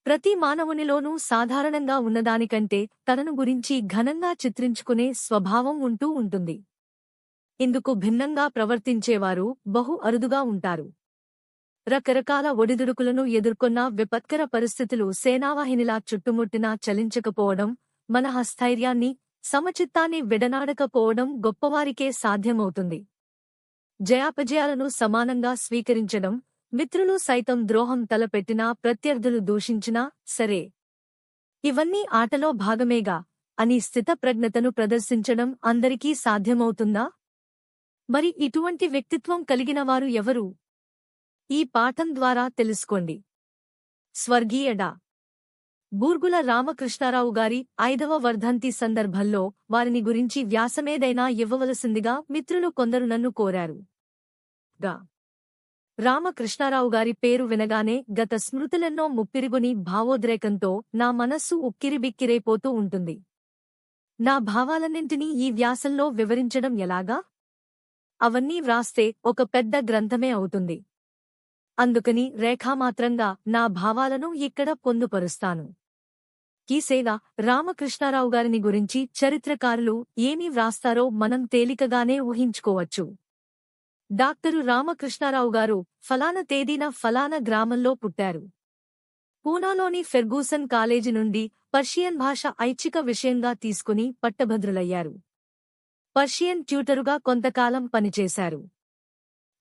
ప్రతి మానవునిలోనూ సాధారణంగా ఉన్నదానికంటే తనను గురించి ఘనంగా చిత్రించుకునే స్వభావం ఉంటూ ఉంటుంది. ఇందుకు భిన్నంగా ప్రవర్తించేవారు బహు అరుదుగా ఉంటారు. రకరకాల ఒడిదుడుకులను ఎదుర్కొన్న విపత్కర పరిస్థితులు సేనావాహినిలా చుట్టుముట్టినా చలించకపోవడం, మనఃస్థైర్యాన్ని, సమచిత్తాన్ని విడనాడకపోవడం గొప్పవారికే సాధ్యమవుతుంది. జయాపజయాలను సమానంగా స్వీకరించడం, మిత్రులు సైతం ద్రోహం తలపెట్టినా ప్రత్యర్థులు దూషించినా సరే ఇవన్నీ ఆటలో భాగమేగా అని స్థితప్రజ్ఞతను ప్రదర్శించడం అందరికీ సాధ్యమవుతుందా? మరి ఇటువంటి వ్యక్తిత్వం కలిగినవారు ఎవరు? ఈ పాఠం ద్వారా తెలుసుకోండి. స్వర్గీయ డా. బూర్గుల రామకృష్ణారావు గారి 5వ వర్ధంతి సందర్భంలో వారిని గురించి వ్యాసమేదైనా ఇవ్వవలసిందిగా మిత్రులు కొందరు నన్ను కోరారు. డా. రామకృష్ణారావు గారి పేరు వినగానే గత స్మృతులెన్నో ముప్పిరిగుని భావోద్రేకంతో నా మనస్సు ఉక్కిరిబిక్కిరైపోతూ ఉంటుంది. నా భావాలన్నింటినీ ఈ వ్యాసంలో వివరించడం ఎలాగా? అవన్నీ వ్రాస్తే ఒక పెద్ద గ్రంథమే అవుతుంది. అందుకని రేఖామాత్రంగా నా భావాలను ఇక్కడ పొందుపరుస్తాను. కీసేగా రామకృష్ణారావు గారిని గురించి చరిత్రకారులు ఏమి వ్రాస్తారో మనం తేలికగానే ఊహించుకోవచ్చు. డాక్టరు రామకృష్ణారావు గారు ఫలానా తేదీన ఫలానా గ్రామంలో పుట్టారు. పూనాలోని ఫెర్గూసన్ కాలేజీ నుండి పర్షియన్ భాష ఐచ్ఛిక విషయంగా తీసుకుని పట్టభద్రులయ్యారు. పర్షియన్ ట్యూటరుగా కొంతకాలం పనిచేశారు.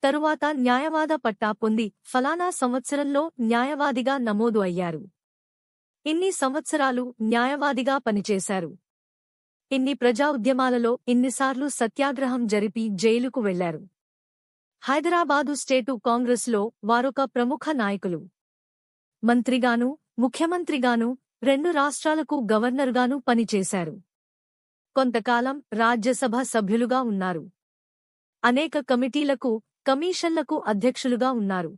తరువాత న్యాయవాద పట్టా పొంది ఫలానా సంవత్సరంలో న్యాయవాదిగా నమోదు అయ్యారు. ఇన్ని సంవత్సరాలు న్యాయవాదిగా పనిచేశారు. ఇన్ని ప్రజా ఉద్యమాలలో ఇన్నిసార్లు సత్యాగ్రహం జరిపి జైలుకు వెళ్లారు. హైదరాబాదు స్టేటు కాంగ్రెస్లో వారొక ప్రముఖ నాయకులు. మంత్రిగానూ, ముఖ్యమంత్రిగానూ, 2 రాష్ట్రాలకు గవర్నర్గానూ పనిచేశారు. కొంతకాలం రాజ్యసభ సభ్యులుగా ఉన్నారు. అనేక కమిటీలకు, కమిషన్లకు అధ్యక్షులుగా ఉన్నారు.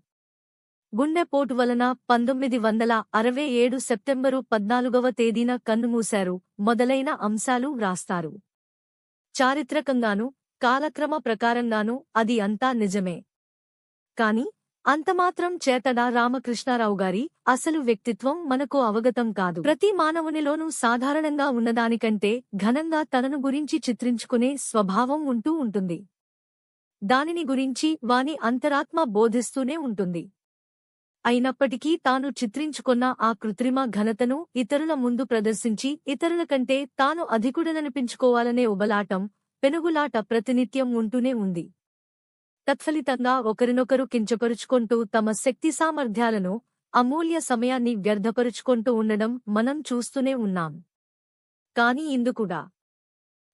గుండెపోటు వలన 1967 సెప్టెంబరు 14వ తేదీన కన్నుమూశారు మొదలైన అంశాలు వ్రాస్తారు. చారిత్రకంగానూ, కాలక్రమ ప్రకారంగానూ అది అంతా నిజమే. కాని అంతమాత్రం చేతడా రామకృష్ణారావు గారి అసలు వ్యక్తిత్వం మనకు అవగతం కాదు. ప్రతి మానవునిలోనూ సాధారణంగా ఉన్నదానికంటే ఘనంగా తనను గురించి చిత్రించుకునే స్వభావం ఉంటూ ఉంటుంది. దానిని గురించి వాని అంతరాత్మ బోధిస్తూనే ఉంటుంది. అయినప్పటికీ తాను చిత్రించుకున్న ఆ కృత్రిమ ఘనతను ఇతరుల ముందు ప్రదర్శించి ఇతరుల కంటే తాను అధికుడననిపించుకోవాలనే ఉబలాటం, పెనుగులాట ప్రతినిత్యం ఉంటూనే ఉంది. తత్ఫలితంగా ఒకరినొకరు కించపరుచుకుంటూ తమ శక్తి సామర్థ్యాలను, అమూల్య సమయాన్ని వ్యర్థపరుచుకుంటూ ఉండడం మనం చూస్తూనే ఉన్నాం. కాని ఇందుకూడా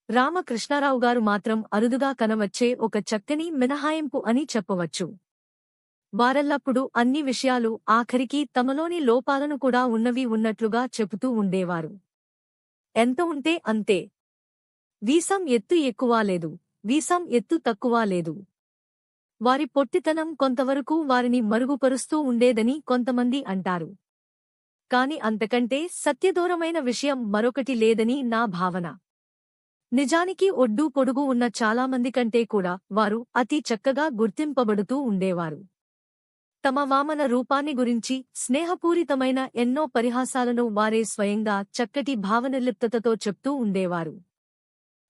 రామకృష్ణారావు గారు మాత్రం అరుదుగా కనవచ్చే ఒక చక్కని మినహాయింపు అని చెప్పవచ్చు. వారెల్లప్పుడూ అన్ని విషయాలు ఆఖరికి తమలోని లోపాలను కూడా ఉన్నవి ఉన్నట్లుగా చెబుతూ ఉండేవారు. ఎంత ఉంటే అంతే. వీసం ఎత్తు ఎక్కువా లేదు, వీసం ఎత్తు తక్కువా లేదు. వారి పొట్టితనం కొంతవరకు వారిని మరుగుపరుస్తూ ఉండేదని కొంతమంది అంటారు. కాని అంతకంటే సత్యదూరమైన విషయం మరొకటి లేదని నా భావన. నిజానికి ఒడ్డూ పొడుగు ఉన్న చాలామంది కంటే కూడా వారు అతి చక్కగా గుర్తింపబడుతూ ఉండేవారు. తమ వామన రూపాన్ని గురించి స్నేహపూరితమైన ఎన్నో పరిహాసాలను వారే స్వయంగా చక్కటి భావనిర్లిప్తతతో చెప్తూ ఉండేవారు.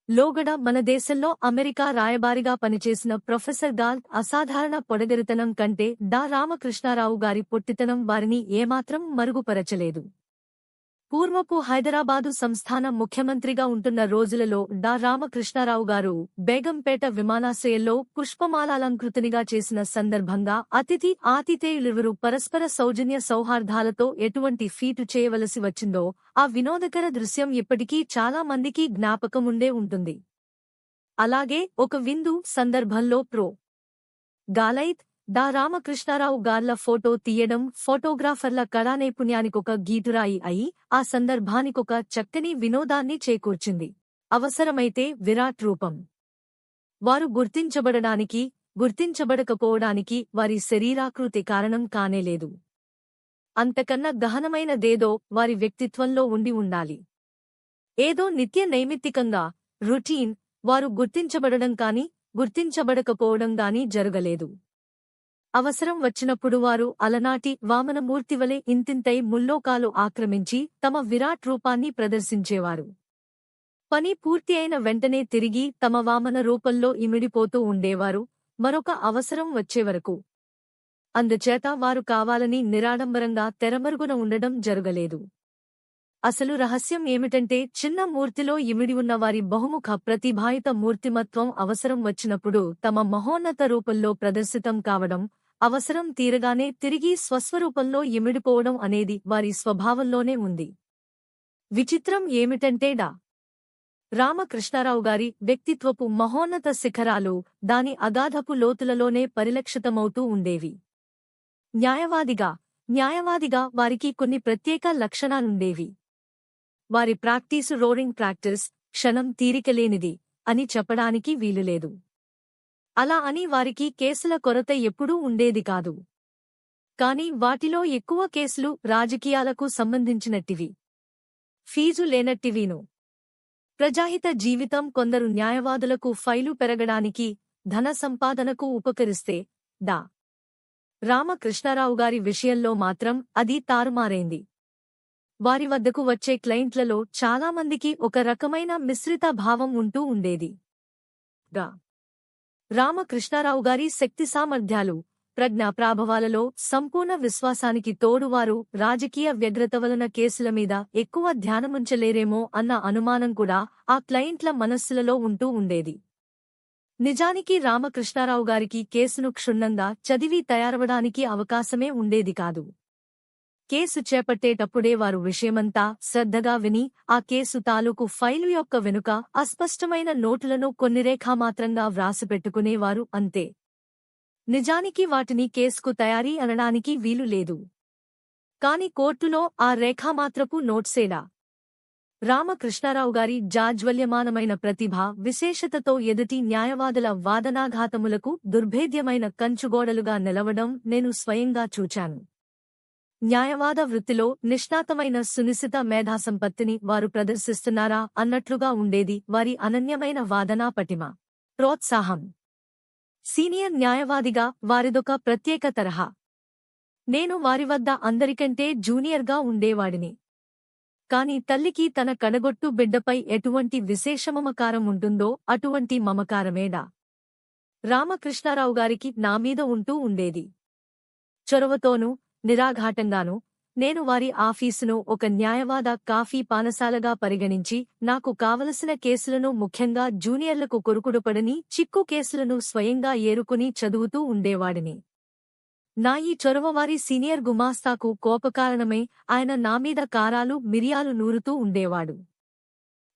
లోగడ మన దేశంలో అమెరికా రాయబారిగా పనిచేసిన ప్రొఫెసర్ గాల్ అసాధారణ పొడగరితనం కంటే డా రామకృష్ణారావు గారి పొట్టితనం వారిని ఏమాత్రం మరుగుపరచలేదు. పూర్వపు హైదరాబాదు సంస్థాన ముఖ్యమంత్రిగా ఉంటున్న రోజులలో డా రామకృష్ణారావు గారు బేగంపేట విమానాశ్రయంలో పుష్పమాలాలంకృతునిగా చేసిన సందర్భంగా అతిథి ఆతిథేయులిరువురు పరస్పర సౌజన్య సౌహార్దాలతో ఎటువంటి ఫీటు చేయవలసి వచ్చిందో ఆ వినోదకర దృశ్యం ఇప్పటికీ చాలా మందికి జ్ఞాపకముండే ఉంటుంది. అలాగే ఒక విందు సందర్భంలో ప్రొ. గాలైత్ డా రామకృష్ణారావు గార్ల ఫోటో తీయడం ఫోటోగ్రాఫర్ల కళానైపుణ్యానికొక గీటురాయి అయి ఆ సందర్భానికొక చక్కని వినోదాన్ని చేకూర్చింది. అవసరమైతే విరాట్ రూపం. వారు గుర్తించబడడానికి, గుర్తించబడకపోవడానికి వారి శరీరాకృతి కారణం కానేలేదు. అంతకన్నా గహనమైనదేదో వారి వ్యక్తిత్వంలో ఉండి ఉండాలి. ఏదో నిత్య నైమిత్తికంగా, రొటీన్, వారు గుర్తించబడడం కాని, గుర్తించబడకపోవడం గాని జరగలేదు. అవసరం వచ్చినప్పుడు వారు అలనాటి వామనమూర్తివలే ఇంతింతై ముల్లోకాలు ఆక్రమించి తమ విరాట్ రూపాన్ని ప్రదర్శించేవారు. పని పూర్తి అయిన వెంటనే తిరిగి తమ వామన రూపంలో ఇమిడిపోతూ ఉండేవారు, మరొక అవసరం వచ్చేవరకు. అందుచేత వారు కావాలని నిరాడంబరంగా తెరమరుగున ఉండడం జరగలేదు. అసలు రహస్యం ఏమిటంటే చిన్న మూర్తిలో ఇమిడి ఉన్న వారి బహుముఖ ప్రతిభాయుత మూర్తిమత్వం అవసరం వచ్చినప్పుడు తమ మహోన్నత రూపంలో ప్రదర్శితం కావడం, అవసరం తీరగానే తిరిగి స్వస్వరూపంలో ఇమిడిపోవడం అనేది వారి స్వభావంలోనే ఉంది. విచిత్రం ఏమిటంటే రామకృష్ణారావు గారి వ్యక్తిత్వపు మహోన్నత శిఖరాలు దాని అగాధపు లోతులలోనే పరిలక్షితమవుతూ ఉండేవి. న్యాయవాదిగా వారికి కొన్ని ప్రత్యేక లక్షణాలుండేవి. వారి ప్రాక్టీసు రోరింగ్ ప్రాక్టీస్ క్షణం తీరికలేనిది అని చెప్పడానికి వీలులేదు. అలా అని వారికి కేసుల కొరత ఎప్పుడూ ఉండేది కాదు. కాని వాటిలో ఎక్కువ కేసులు రాజకీయాలకు సంబంధించినట్టివి, ఫీజు లేనట్టివీను. ప్రజాహిత జీవితం కొందరు న్యాయవాదులకు ఫైలు పెరగడానికి, ధన సంపాదనకు ఉపకరిస్తే రామకృష్ణారావు గారి విషయంలో మాత్రం అది తారుమారైంది. వారి వద్దకు వచ్చే క్లయింట్లలో చాలామందికి ఒక రకమైన మిశ్రిత భావం ఉంటూ ఉండేది. రామకృష్ణారావు గారి శక్తి సామర్థ్యాలు, ప్రజ్ఞా ప్రాభవాలలో సంపూర్ణ విశ్వాసానికి తోడు వారు రాజకీయ వ్యగ్రత వలన కేసుల మీద ఎక్కువ ధ్యానముంచలేరేమో అన్న అనుమానం కూడా ఆ క్లయింట్ల మనస్సులలో ఉంటూ ఉండేది. నిజానికి రామకృష్ణారావు గారికి కేసును క్షుణ్ణంగా చదివి తయారవడానికి అవకాశమే ఉండేది కాదు. కేసు చేపట్టేటప్పుడే వారు విషయమంతా శ్రద్ధగా విని ఆ కేసు తాలూకు ఫైలు యొక్క వెనుక అస్పష్టమైన నోటులను కొన్ని రేఖామాత్రంగా వ్రాసిపెట్టుకునేవారు అంతే. నిజానికి వాటిని కేసుకు తయారీ అనడానికి వీలు లేదు. కాని కోర్టులో ఆ రేఖామాత్రపు నోట్సేడా. రామకృష్ణారావు గారి జాజ్వల్యమానమైన ప్రతిభ విశేషతతో ఎదుటి న్యాయవాదుల వాదనాఘాతములకు దుర్భేద్యమైన కంచుగోడలుగా నిలవడం నేను స్వయంగా చూచాను. న్యాయవాద వృత్తిలో నిష్ణాతమైన సునిశిత మేధాసంపత్తిని వారు ప్రదర్శిస్తున్నారా అన్నట్లుగా ఉండేది వారి అనన్యమైన వాదనా పటిమ, ప్రోత్సాహం. సీనియర్ న్యాయవాదిగా వారిదొక ప్రత్యేక తరహా. నేను వారి వద్ద అందరికంటే జూనియర్గా ఉండేవాడిని. కాని తల్లికి తన కడగొట్టు బిడ్డపై ఎటువంటి విశేషమమకారం ఉంటుందో అటువంటి మమకారమేడా రామకృష్ణారావు గారికి నామీద ఉంటూ ఉండేది. చొరవతోనూ నిరాఘాటంగానూ నేను వారి ఆఫీసును ఒక న్యాయవాద కాఫీ పానశాలగా పరిగణించి నాకు కావలసిన కేసులను, ముఖ్యంగా జూనియర్లకు కొరుకుడుపడని చిక్కు కేసులను స్వయంగా ఏరుకుని చదువుతూ ఉండేవాడిని. నా ఈ చొరవ వారి సీనియర్ గుమాస్తాకు కోపకారణమై ఆయన నామీద కారాలు మిరియాలు నూరుతూ ఉండేవాడు.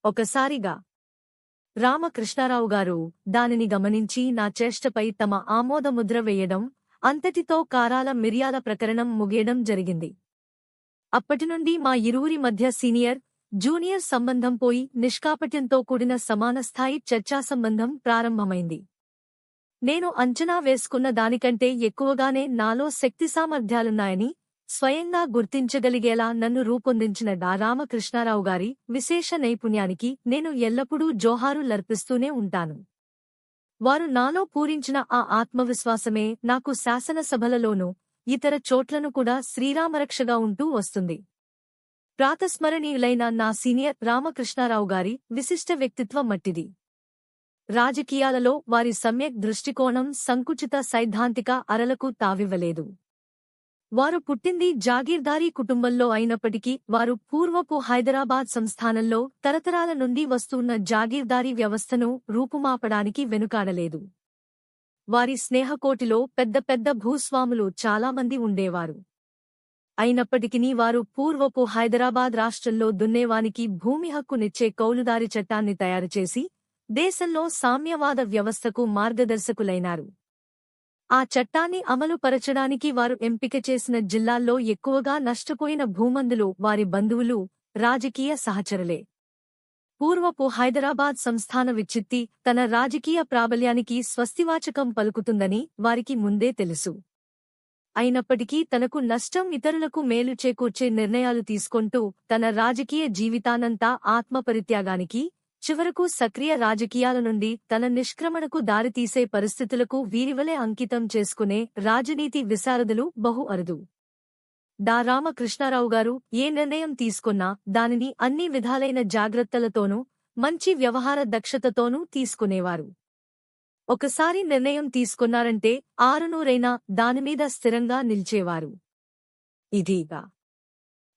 ఒకసారిగా రామకృష్ణారావు గారు దానిని గమనించి నా చేష్టపై తమ ఆమోదముద్ర వేయడం, అంతటితో కారాల మిరియాల ప్రకరణం ముగియడం జరిగింది. అప్పటినుండి మా ఇరువురి మధ్య సీనియర్, జూనియర్ సంబంధం పోయి నిష్కాపట్యంతో కూడిన సమానస్థాయి చర్చా సంబంధం ప్రారంభమైంది. నేను అంచనా వేసుకున్న దానికంటే ఎక్కువగానే నాలో శక్తి సామర్థ్యాలున్నాయని స్వయంగా గుర్తించగలిగేలా నన్ను రూపొందించిన రామకృష్ణారావు గారి విశేష నైపుణ్యానికి నేను ఎల్లప్పుడూ జోహారు లర్పిస్తూనే ఉంటాను. వారు నాలో పూరించిన ఆ ఆత్మవిశ్వాసమే నాకు శాసనసభలలోనూ ఇతర చోట్లను కూడా శ్రీరామరక్షగా ఉంటూ వస్తుంది. ప్రాతస్మరణీయులైన నా సీనియర్ రామకృష్ణారావు గారి విశిష్ట వ్యక్తిత్వం మట్టిది. రాజకీయాలలో వారి సమ్యక్ దృష్టికోణం సంకుచిత సైద్ధాంతిక అరలకు తావివ్వలేదు. వారు పుట్టింది జాగీర్దారీ కుటుంబంలో అయినప్పటికీ వారు పూర్వపు హైదరాబాద్ సంస్థానంలో తరతరాల నుండి వస్తున్న జాగీర్దారీ వ్యవస్థను రూపుమాపడానికి వెనుకాడలేదు. వారి స్నేహకోటిలో పెద్ద పెద్ద భూస్వాములు చాలామంది ఉండేవారు. అయినప్పటికీ వారు పూర్వపు హైదరాబాద్ రాష్ట్రంలో దున్నేవానికి భూమి హక్కునిచ్చే కౌలుదారి చట్టాన్ని తయారుచేసి దేశంలో సామ్యవాద వ్యవస్థకు మార్గదర్శకులైనారు. ఆ చట్టాన్ని అమలుపరచడానికి వారు ఎంపిక చేసిన జిల్లాల్లో ఎక్కువగా నష్టపోయిన భూమందులు వారి బంధువులు, రాజకీయ సహచరులే. పూర్వపు హైదరాబాద్ సంస్థాన విచ్చిత్తి తన రాజకీయ ప్రాబల్యానికి స్వస్తివాచకం పలుకుతుందని వారికి ముందే తెలుసు. అయినప్పటికీ తనకు నష్టం ఇతరులకు మేలు చేకూర్చే నిర్ణయాలు తీసుకొంటూ తన రాజకీయ జీవితానంతా ఆత్మపరిత్యాగానికి, చివరకు సక్రియ రాజకీయాల నుండి తన నిష్క్రమణకు దారితీసే పరిస్థితులకు వీరివలే అంకితం చేసుకునే రాజనీతి విశారదులు బహు అరుదు. డా రామకృష్ణారావు గారు ఏ నిర్ణయం తీసుకున్నా దానిని అన్ని విధాలైన జాగ్రత్తలతోనూ మంచి వ్యవహార దక్షతతోనూ తీసుకునేవారు. ఒకసారి నిర్ణయం తీసుకున్నారంటే ఆరునూరైనా దానిమీద స్థిరంగా నిల్చేవారు. ఇదిగా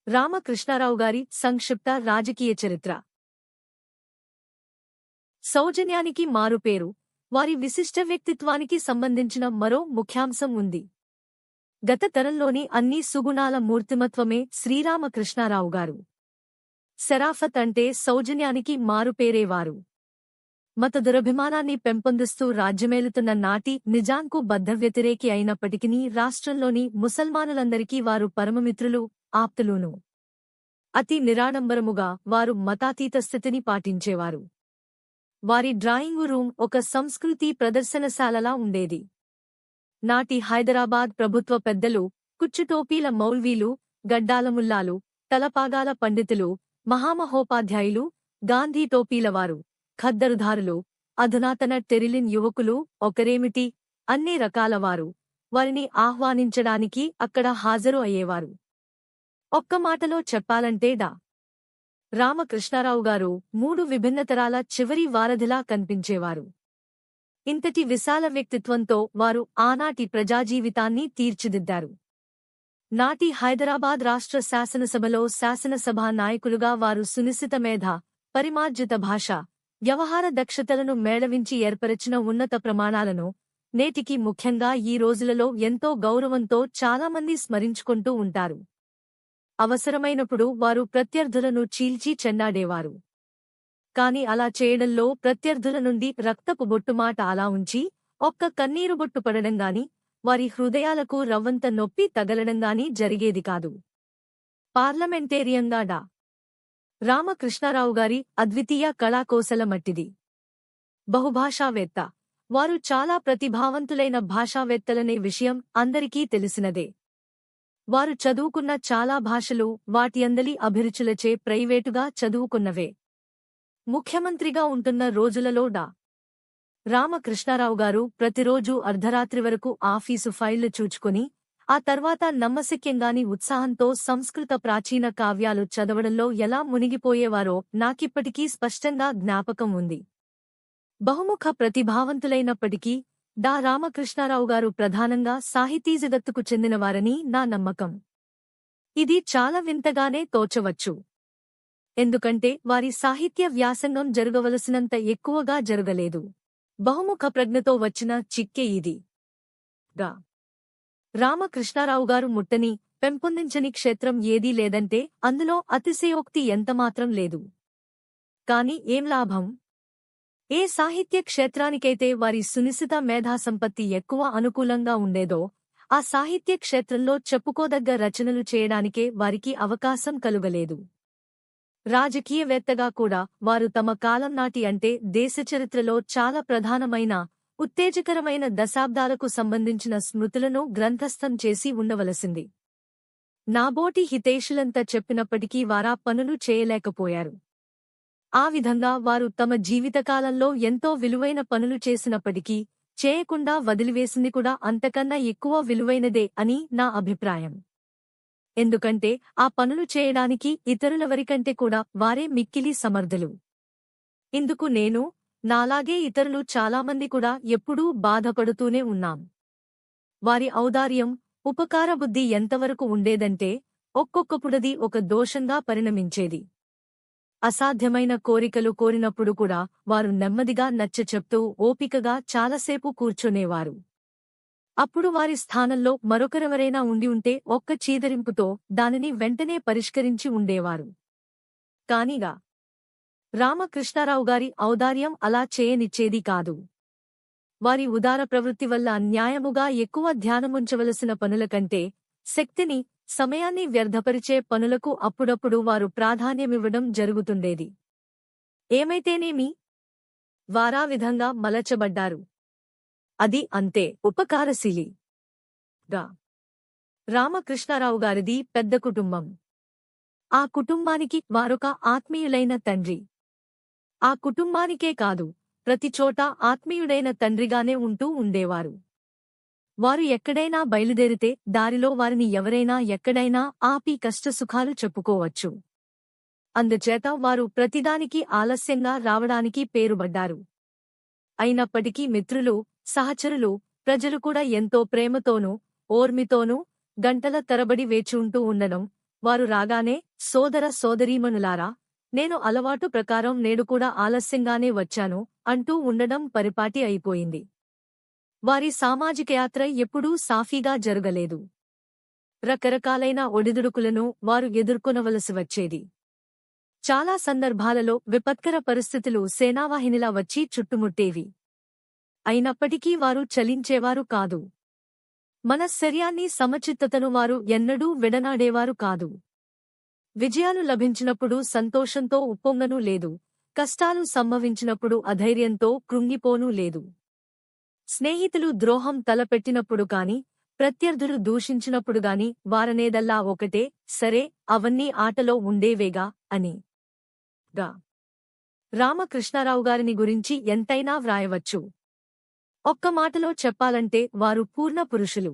రామకృష్ణారావు గారి సంక్షిప్త రాజకీయ చరిత్ర. సౌజన్యానికి మారుపేరు, వారి విశిష్ట వ్యక్తిత్వానికి సంబంధించిన మరో ముఖ్యాంశం ఉంది. గత తరంలోని అన్ని సుగుణాల మూర్తిమత్వమే శ్రీరామకృష్ణారావు గారు. శరాఫత్ అంటే సౌజన్యానికి మారుపేరేవారు. మత దురభిమానాన్ని పెంపొందిస్తూ రాజ్యమేలుతున్న నాటి నిజాంకు బద్ధవ్యతిరేకి అయినప్పటికీ రాష్ట్రంలోని ముసల్మానులందరికీ వారు పరమమిత్రులు, ఆప్తులూను. అతి నిరాడంబరముగా వారు మతాతీత స్థితిని పాటించేవారు. వారి డ్రాయింగు రూమ్ ఒక సంస్కృతి ప్రదర్శనశాలలా ఉండేది. నాటి హైదరాబాద్ ప్రభుత్వ పెద్దలు, కుచ్చుటోపీల మౌల్వీలు, గడ్డాల ముల్లాలు, తలపాగాల పండితులు, మహామహోపాధ్యాయులు, గాంధీ టోపీలవారు, ఖద్దరుధారులు, అధునాతన టెరిలిన్ యువకులు ఒకరేమిటి, అన్ని రకాలవారు వారిని ఆహ్వానించడానికి అక్కడ హాజరు అయ్యేవారు. ఒక్క మాటలో చెప్పాలంటే డా రామకృష్ణారావు గారు 3 విభిన్నతరాల చివరి వారధిలా కనిపించేవారు. ఇంతటి విశాల వ్యక్తిత్వంతో వారు ఆనాటి ప్రజాజీవితాన్ని తీర్చిదిద్దారు. నాటి హైదరాబాద్ రాష్ట్ర శాసనసభలో శాసనసభా నాయకులుగా వారు సునిశిత మేధ, పరిమార్జిత భాష, వ్యవహార దక్షతలను మేళవించి ఏర్పరచిన ఉన్నత ప్రమాణాలను నేటికి ముఖ్యంగా ఈ రోజులలో ఎంతో గౌరవంతో చాలామంది స్మరించుకుంటూ ఉంటారు. అవసరమైనప్పుడు వారు ప్రత్యర్థులను చీల్చి చెండాడేవారు. కాని అలా చేయడంలో ప్రత్యర్థుల నుండి రక్తపు బొట్టుమాట అలా ఉంచి ఒక్క కన్నీరు బొట్టు పడడంగాని, వారి హృదయాలకు రవ్వంత నొప్పి తగలడంగాని జరిగేది కాదు. పార్లమెంటేరియంగా డా రామకృష్ణారావు గారి అద్వితీయ కళాకోశల మట్టిది. బహుభాషావేత్త. వారు చాలా ప్రతిభావంతులైన భాషావేత్తలనే విషయం అందరికీ తెలిసినదే. వారు చదువుకున్న చాలా భాషలు వాటి అందలి అభిరుచులచే ప్రైవేటుగా చదువుకున్నవే. ముఖ్యమంత్రిగా ఉంటున్న రోజులలో డా రామకృష్ణారావు గారు ప్రతిరోజూ అర్ధరాత్రి వరకు ఆఫీసు ఫైళ్లు చూచుకుని ఆ తర్వాత నమ్మశక్యంగాని ఉత్సాహంతో సంస్కృత ప్రాచీన కావ్యాలు చదవడంలో ఎలా మునిగిపోయేవారో నాకిప్పటికీ స్పష్టంగా జ్ఞాపకం ఉంది. బహుముఖ ప్రతిభావంతులైనప్పటికీ డా రామకృష్ణారావు గారు ప్రధానంగా సాహితీ జగత్తుకు చెందినవారని నా నమ్మకం. ఇది చాలా వింతగానే తోచవచ్చు. ఎందుకంటే వారి సాహిత్య వ్యాసంగం జరగవలసినంత ఎక్కువగా జరగలేదు. బహుముఖ ప్రజ్ఞతో వచ్చిన చిక్కే ఇది. డా రామకృష్ణారావు గారు ముట్టని, పెంపొందించని క్షేత్రం ఏదీ లేదంటే అందులో అతిశయోక్తి ఎంతమాత్రం లేదు. కాని ఏం లాభం? ఏ సాహిత్య క్షేత్రానికైతే వారి సునిశిత మేధాసంపత్తి ఎక్కువ అనుకూలంగా ఉండేదో ఆ సాహిత్య క్షేత్రంలో చెప్పుకోదగ్గ రచనలు చేయడానికే వారికి అవకాశం కలుగలేదు. రాజకీయవేత్తగా కూడా వారు తమ కాలం నాటి అంటే దేశచరిత్రలో చాలా ప్రధానమైన, ఉత్తేజకరమైన దశాబ్దాలకు సంబంధించిన స్మృతులను గ్రంథస్థం చేసి ఉండవలసింది. నాబోటి హితైషులంతా చెప్పినప్పటికీ వారా పనులు చేయలేకపోయారు. ఆ విధంగా వారు తమ జీవితకాలంలో ఎంతో విలువైన పనులు చేసినప్పటికీ చేయకుండా వదిలివేసింది కూడా అంతకన్నా ఎక్కువ విలువైనదే అని నా అభిప్రాయం. ఎందుకంటే ఆ పనులు చేయడానికి ఇతరులెవరికంటే కూడా వారే మిక్కిలి సమర్థులు. ఇందుకు నేను, నాలాగే ఇతరులు చాలామంది కూడా ఎప్పుడూ బాధపడుతూనే ఉన్నాం. వారి ఔదార్యం, ఉపకారబుద్ధి ఎంతవరకు ఉండేదంటే ఒక్కొక్కపుడది ఒక దోషంగా పరిణమించేది. అసాధ్యమైన కోరికలు కోరినప్పుడు కూడా వారు నెమ్మదిగా నచ్చచెప్తూ ఓపికగా చాలాసేపు కూర్చునేవారు. అప్పుడు వారి స్థానంలో మరొకరెవరైనా ఉండి ఉంటే ఒక్క చీదరింపుతో దానిని వెంటనే పరిష్కరించి ఉండేవారు. కానిగా రామకృష్ణారావు గారి ఔదార్యం అలా చేయనిచ్చేది కాదు. వారి ఉదార ప్రవృత్తి వల్ల న్యాయముగా ఎక్కువ ధ్యానముంచవలసిన పనుల కంటే శక్తిని, సమయాన్ని వ్యర్థపరిచే పనులకు అప్పుడప్పుడు వారు ప్రాధాన్యమివ్వడం జరుగుతుండేది. ఏమైతేనేమి, వారా విధంగా మలచబడ్డారు. అది అంతే ఉపకారశీలి. డా రామకృష్ణారావు గారిది పెద్ద కుటుంబం. ఆ కుటుంబానికి వారొక ఆత్మీయులైన తండ్రి, ఆ కుటుంబానికే కాదు, ప్రతిచోటా ఆత్మీయుడైన తండ్రిగానే ఉంటూ ఉండేవారు. వారు ఎక్కడైనా బయలుదేరితే దారిలో వారిని ఎవరైనా ఎక్కడైనా ఆపి కష్టసుఖాలు చెప్పుకోవచ్చు. అందుచేత వారు ప్రతిదానికి ఆలస్యంగా రావడానికి పేరుబడ్డారు. అయినప్పటికీ మిత్రులు, సహచరులు, ప్రజలు కూడా ఎంతో ప్రేమతోనూ, ఓర్మితోనూ గంటల తరబడి వేచిఉంటూ ఉండడం, వారు రాగానే సోదర సోదరీమణులారా, నేను అలవాటు ప్రకారం నేడు కూడా ఆలస్యంగానే వచ్చాను అంటూ ఉండడం పరిపాటి అయిపోయింది. వారి సామాజిక యాత్ర ఎప్పుడూ సాఫీగా జరగలేదు. రకరకాలైన ఒడిదుడుకులను వారు ఎదుర్కొనవలసి వచ్చేది. చాలా సందర్భాలలో విపత్కర పరిస్థితులు సేనావాహినిలా వచ్చి చుట్టుముట్టేవి. అయినప్పటికీ వారు చలించేవారు కాదు. మనశ్శర్యాన్ని సమచిత్తతను వారు ఎన్నడూ విడనాడేవారు కాదు. విజయాలు లభించినప్పుడు సంతోషంతో ఉప్పొంగనూ లేదు, కష్టాలు సంభవించినప్పుడు అధైర్యంతో కృంగిపోనూ లేదు. స్నేహితులు ద్రోహం తలపెట్టినప్పుడు కాని, ప్రత్యర్థులు దూషించినప్పుడుగాని వారనేదల్లా ఒకటే, సరే అవన్నీ ఆటలో ఉండేవేగా అని. రామకృష్ణారావు గారిని గురించి ఎంతైనా వ్రాయవచ్చు. ఒక్క మాటలో చెప్పాలంటే వారు పూర్ణ పురుషులు.